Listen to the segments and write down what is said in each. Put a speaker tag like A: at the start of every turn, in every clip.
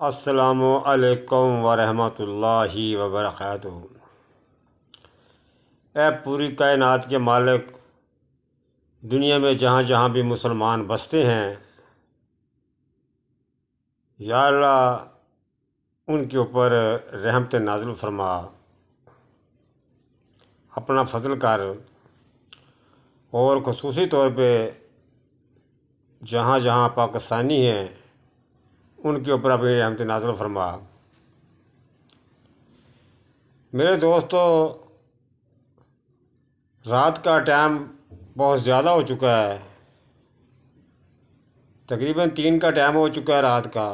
A: अस्सलामु अलैकुम वरहमतुल्लाहि वबरकातुहू। ए पूरी कायनात के मालिक, दुनिया में जहाँ जहाँ भी मुसलमान बसते हैं, या अल्लाह उनके ऊपर रहमत नाज़िल फरमा, अपना फजल कर। और ख़ुसूसी तौर पे जहाँ जहाँ पाकिस्तानी हैं उनके ऊपर अपनी रहमत नाज़िल फरमा। मेरे दोस्तों, रात का टाइम बहुत ज़्यादा हो चुका है, तकरीबन 3 का टाइम हो चुका है रात का।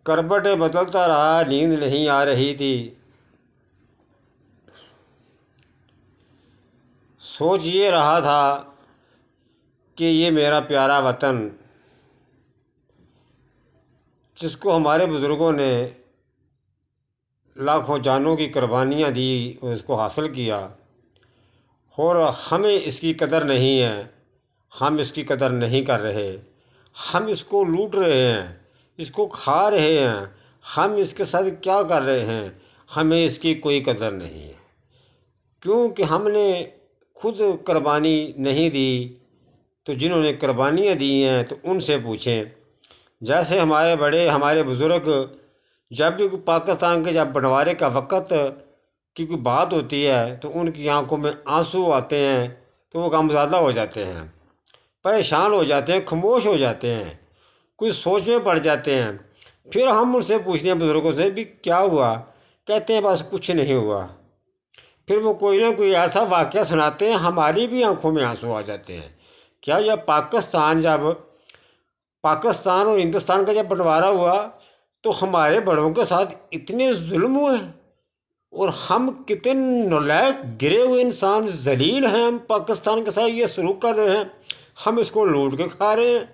A: करवटें बदलता रहा, नींद नहीं आ रही थी। सोच ये रहा था कि ये मेरा प्यारा वतन, जिसको हमारे बुज़ुर्गों ने लाखों जानों की कुर्बानियाँ दी, उसको हासिल किया, और हमें इसकी कदर नहीं है। हम इसकी कदर नहीं कर रहे, हम इसको लूट रहे हैं, इसको खा रहे हैं। हम इसके साथ क्या कर रहे हैं, हमें इसकी कोई कदर नहीं है, क्योंकि हमने खुद कुर्बानी नहीं दी। तो जिन्होंने कुर्बानियाँ दी हैं तो उनसे पूछें। जैसे हमारे बड़े, हमारे बुज़ुर्ग, जब भी पाकिस्तान के जब बंटवारे का वक़्त की कोई बात होती है तो उनकी आंखों में आंसू आते हैं, तो वो गमज़दा हो जाते हैं, परेशान हो जाते हैं, खामोश हो जाते हैं, कुछ सोच में पड़ जाते हैं। फिर हम उनसे पूछते हैं, बुज़ुर्गों से, भी क्या हुआ? कहते हैं बस कुछ नहीं हुआ। फिर वो कोई ना कोई ऐसा वाक़या सुनाते हैं, हमारी भी आंखों में आंसू आ जाते हैं। क्या जब पाकिस्तान और हिंदुस्तान का जब बंटवारा हुआ तो हमारे बड़ों के साथ इतने जुल्म हुए, और हम कितने नालायक, गिरे हुए इंसान, जलील हैं। हम पाकिस्तान के साथ ये सलूक कर रहे हैं, हम इसको लूट के खा रहे हैं।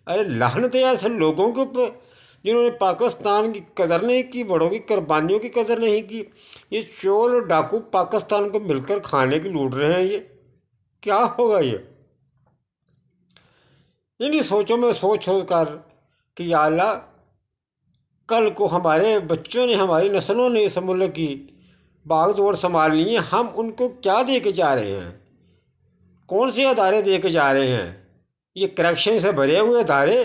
A: अरे लानत है ऐसे लोगों के ऊपर जिन्होंने पाकिस्तान की कदर नहीं की, बड़ों की कुर्बानियों की कदर नहीं की। ये चोर और डाकू पाकिस्तान को मिलकर खाने की लूट रहे हैं। ये क्या होगा? ये इन्हीं सोचों में सोच कर कि या अल्लाह, कल को हमारे बच्चों ने, हमारी नस्लों ने इस मुल्क की भाग दौड़ संभालनी है, हम उनको क्या दे के जा रहे हैं? कौन से अदारे दे के जा रहे हैं? ये करप्शन से भरे हुए अदारे,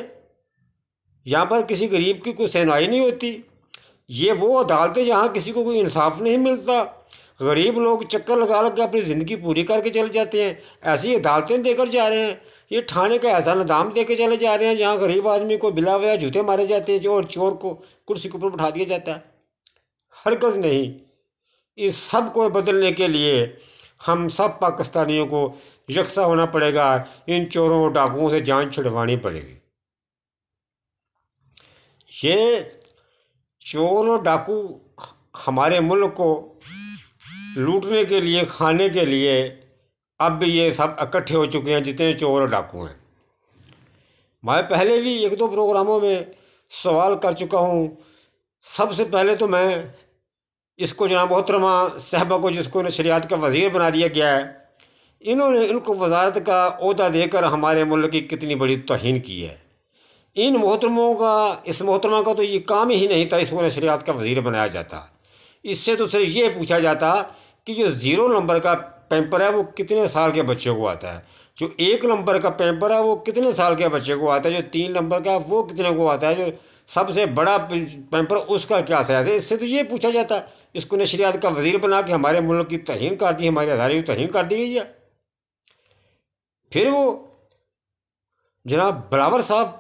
A: यहाँ पर किसी गरीब की कोई सुनवाई नहीं होती। ये वो अदालतें जहाँ किसी को कोई इंसाफ नहीं मिलता, गरीब लोग चक्कर लगा लग के अपनी ज़िंदगी पूरी करके चले जाते हैं। ऐसी अदालतें देकर जा रहे हैं। ये थाने का ऐसा निज़ाम दे के चले जा रहे हैं जहाँ गरीब आदमी को बिला वजह जूते मारे जाते हैं और चोर को कुर्सी के ऊपर बैठा दिया जाता है। हरगिज़ नहीं। इस सब को बदलने के लिए हम सब पाकिस्तानियों को यकसा होना पड़ेगा। इन चोरों और डाकुओं से जान छुड़वानी पड़ेगी। ये चोर और डाकू हमारे मुल्क को लूटने के लिए, खाने के लिए अब भी ये सब इकट्ठे हो चुके हैं, जितने चोर और डाकू हैं। मैं पहले भी 1-2 प्रोग्रामों में सवाल कर चुका हूँ। सबसे पहले तो मैं इसको जनाब मोहतरमा साहबा को, जिसको नशरियात का वज़ीर बना दिया गया है, इन्होंने इनको वजारत का ओहदा देकर हमारे मुल्क की कितनी बड़ी तौहीन की है। इन मोहतरमों का, इस मोहतरमा का तो ये काम ही नहीं था इसको नशरियात का वज़ीर बनाया जाता। इससे तो सिर्फ ये पूछा जाता कि जो 0 नंबर का पेपर है वो कितने साल के बच्चे को आता है, जो 1 नंबर का पेपर है वो कितने साल के बच्चे को आता है, जो 3 नंबर का वो कितने को आता है, जो सबसे बड़ा पेपर उसका क्या साइज है। इससे तो ये पूछा जाता। इसको नशरियात का वज़ीर बना के हमारे मुल्क की तौहीन कर दी, हमारे अदारे की तौहीन कर दी गई है। फिर वो जनाब बिलावर साहब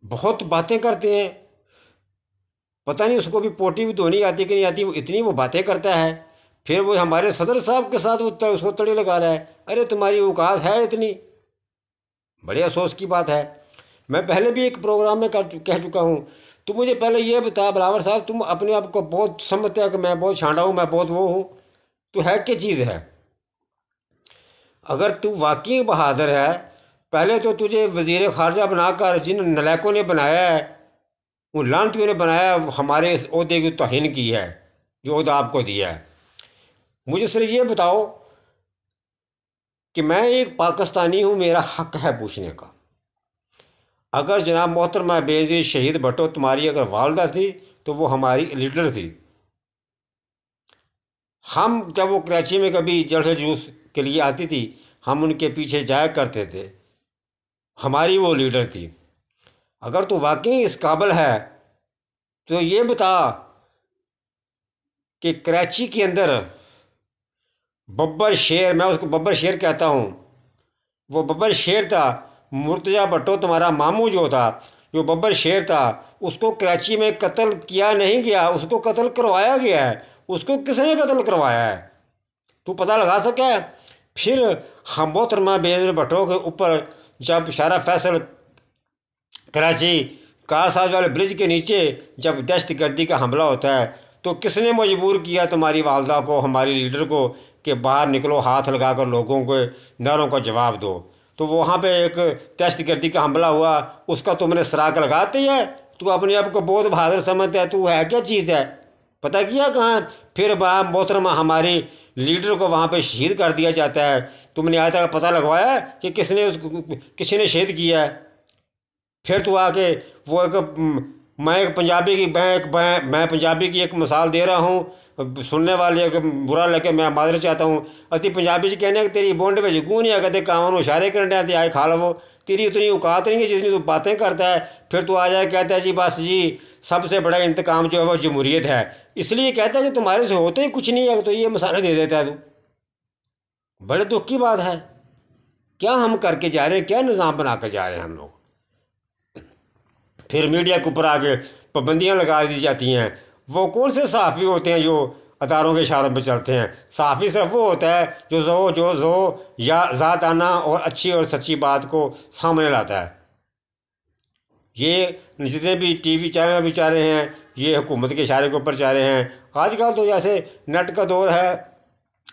A: बहुत बातें करते हैं, पता नहीं उसको भी पोटी भी धोनी आती कि नहीं आती, वो इतनी वो बातें करता है। फिर वो हमारे सदर साहब के साथ वो उसको तड़े लगा रहा है। अरे तुम्हारी औकात है इतनी? बड़े अफसोस की बात है। मैं पहले भी एक प्रोग्राम में कह चुका हूँ। तो मुझे पहले ये बता बिलावर साहब, तुम अपने आप को बहुत समझते हो कि मैं बहुत छांडा हूँ, मैं बहुत वो हूँ, तो है क्या चीज़ है? अगर तू वाकई बहादुर है, पहले तो तुझे वज़ीर ख़ारजा बनाकर जिन नलायकों ने बनाया है, उन लानतियों ने बनाया, हमारे इस ओहदे की तौहीन की है जो ओहदा आपको दिया है। मुझे सिर्फ ये बताओ कि मैं एक पाकिस्तानी हूँ, मेरा हक है पूछने का। अगर जनाब मोहतरमा बेनज़ीर शहीद भुट्टो तुम्हारी अगर वालदा थी तो वो हमारी लीडर थी। हम जब वो कराची में कभी जलसे जुलूस के लिए आती थी हम उनके पीछे जाया करते थे, हमारी वो लीडर थी। अगर तू वाकई इस काबिल है तो ये बता कि कराची के अंदर बब्बर शेर, मैं उसको बब्बर शेर कहता हूँ, वो बब्बर शेर था। मुर्तज़ा भुट्टो तुम्हारा मामू जो था, जो बब्बर शेर था, उसको कराची में कत्ल किया नहीं गया, उसको कत्ल करवाया गया है। उसको किसने कत्ल करवाया है तू पता लगा सके। फिर हम मोहतरमा बेनज़ीर भुट्टो के ऊपर जब शारा फैसल कराची कार साज वाले ब्रिज के नीचे जब दहशतगर्दी का हमला होता है तो किसने मजबूर किया तुम्हारी वालदा को, हमारी लीडर को, कि बाहर निकलो, हाथ लगाकर लोगों के नारों का जवाब दो। तो वहाँ पे एक दहशतगर्दी का हमला हुआ, उसका तुमने सराग लगाते है। तू अपने आप को बहुत बहादुर समझता है, तू है क्या चीज़ है, पता किया कहाँ। फिर मोहतरमा हमारी लीडर को वहाँ पे शहीद कर दिया जाता है। तुमने आज तक पता लगवाया कि किसी ने शहीद किया है। फिर तू आके वो मैं पंजाबी की एक मिसाल दे रहा हूँ, सुनने वाले अगर बुरा लगे मैं माजर चाहता हूँ। असि पंजाबी कहने कि तेरी बोंड में गूं नहीं है, कहते कामों इशारे करने आते आए खा लो, तेरी उतनी औकात नहीं है जितनी तू बातें करता है। फिर तू आ जाए कहता है जी बस जी सबसे बड़ा इंतकाम जो है वो जमहूरियत है, इसलिए कहता है कि तुम्हारे से होते ही कुछ नहीं है, तो ये मिसालें दे देता है तू। बड़े दुख की बात है, क्या हम करके जा रहे हैं, क्या निज़ाम बना कर जा रहे हैं हम लोग। फिर मीडिया के ऊपर आके पाबंदियाँ लगा दी जाती हैं। वो कौन से सहाफ़ी होते हैं जो अदारों के इशारों पर चलते हैं। सहाफ़ी सिर्फ वो होता है जो या ज़ात आना और अच्छी और सच्ची बात को सामने लाता है। ये जितने भी टीवी चैनल भी चाह रहे हैं ये हुकूमत के इशारे के ऊपर चाह रहे हैं। आजकल तो जैसे नेट का दौर है,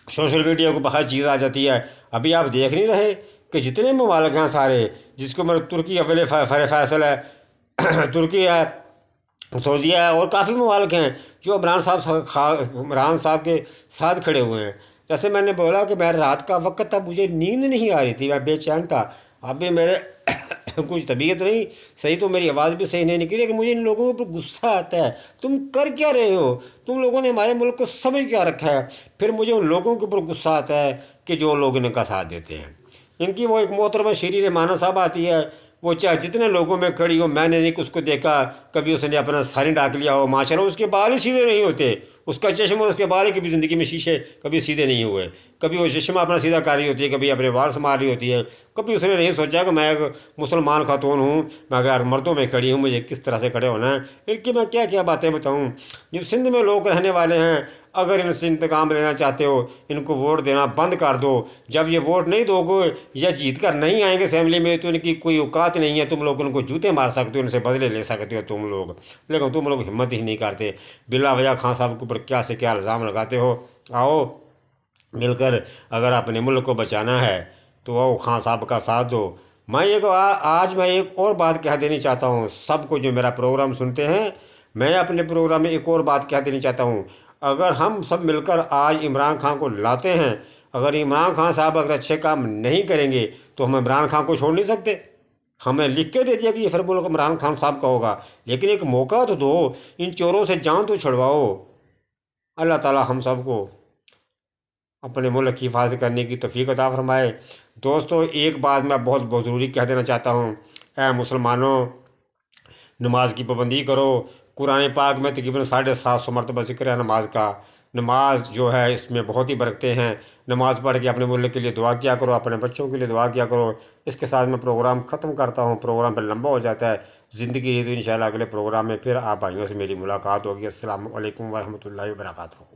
A: सोशल मीडिया को बहुत चीज़ आ जाती है। अभी आप देख नहीं रहे कि जितने ममालिक हैं सारे, जिसको मतलब तुर्की अव्वल फैसल है तुर्की है, सऊदीया है और काफ़ी ममालिक हैं जो इमरान साहब के साथ खड़े हुए हैं। जैसे मैंने बोला कि मैं रात का वक्त था, मुझे नींद नहीं आ रही थी, मैं बेचैन था। अभी मेरे कुछ तबीयत नहीं सही तो मेरी आवाज़ भी सही नहीं निकली, लेकिन मुझे इन लोगों के ऊपर गुस्सा आता है। तुम कर क्या रहे हो, तुम लोगों ने हमारे मुल्क को समझ क्या रखा है। फिर मुझे उन लोगों के ऊपर गुस्सा आता है कि जो लोग इनका साथ देते हैं। इनकी वो एक मोहतरमा शीरी रहमाना साहब आती है, वो चाहे जितने लोगों में खड़ी हो, मैंने नहीं उसको देखा कभी उसने अपना सारी डाक लिया हो, माशाल्लाह उसके बाल ही सीधे नहीं होते, उसका चश्मा उसके बाल की भी ज़िंदगी में शीशे कभी सीधे नहीं हुए। कभी वो चश्मा अपना सीधा कर रही होती है, कभी अपने बाल संभाल रही होती है। कभी उसने नहीं सोचा कि मैं एक मुसलमान खातून हूँ, मैं अगर मर्दों में खड़ी हूँ, मुझे किस तरह से खड़े होना है। इनकी मैं क्या क्या बातें बताऊँ। जो सिंध में लोग रहने वाले हैं, अगर इनसे इंतकाम लेना चाहते हो, इनको वोट देना बंद कर दो। जब ये वोट नहीं दोगे या जीत कर नहीं आएंगे असेंबली में तो इनकी कोई औकात नहीं है। तुम लोग उनको जूते मार सकते हो, इनसे बदले ले सकते हो तुम लोग, लेकिन तुम लोग हिम्मत ही नहीं करते। बिला वजह खान साहब के ऊपर क्या से क्या इल्ज़ाम लगाते हो। आओ मिलकर अगर अपने मुल्क को बचाना है तो आओ खान साहब का साथ दो। आज मैं एक और बात कह देनी चाहता हूँ सबको जो मेरा प्रोग्राम सुनते हैं। मैं अपने प्रोग्राम में एक और बात कह देनी चाहता हूँ। अगर हम सब मिलकर आज इमरान खान को लाते हैं, अगर इमरान खान साहब अगर अच्छे काम नहीं करेंगे तो हम इमरान खान को छोड़ नहीं सकते। हमें लिख के दे दिया कि ये फिर मुल्क इमरान खान साहब का होगा, लेकिन एक मौका तो दो, इन चोरों से जान तो छुड़वाओ। अल्लाह ताला हम सबको अपने मुल्क की हिफाजत करने की तौफीक अता फरमाए। दोस्तों एक बात मैं बहुत ज़रूरी कह देना चाहता हूँ, ऐ मुसलमानों, नमाज की पाबंदी करो। कुरान पाक में तकरीबन 750 मरतबा ज़िक्र है नमाज का। नमाज जो है इसमें बहुत ही बरकतें हैं। नमाज़ पढ़ के अपने मुल्क के लिए दुआ किया करो, अपने बच्चों के लिए दुआ किया करो। इसके साथ मैं प्रोग्राम ख़त्म करता हूँ, प्रोग्राम पर लंबा हो जाता है। ज़िंदगी है तो इंशाल्लाह अगले प्रोग्राम में फिर आप भाइयों से मेरी मुलाकात होगी। अस्सलामु अलैकुम वरहमतुल्लाहि वबरकातुहू।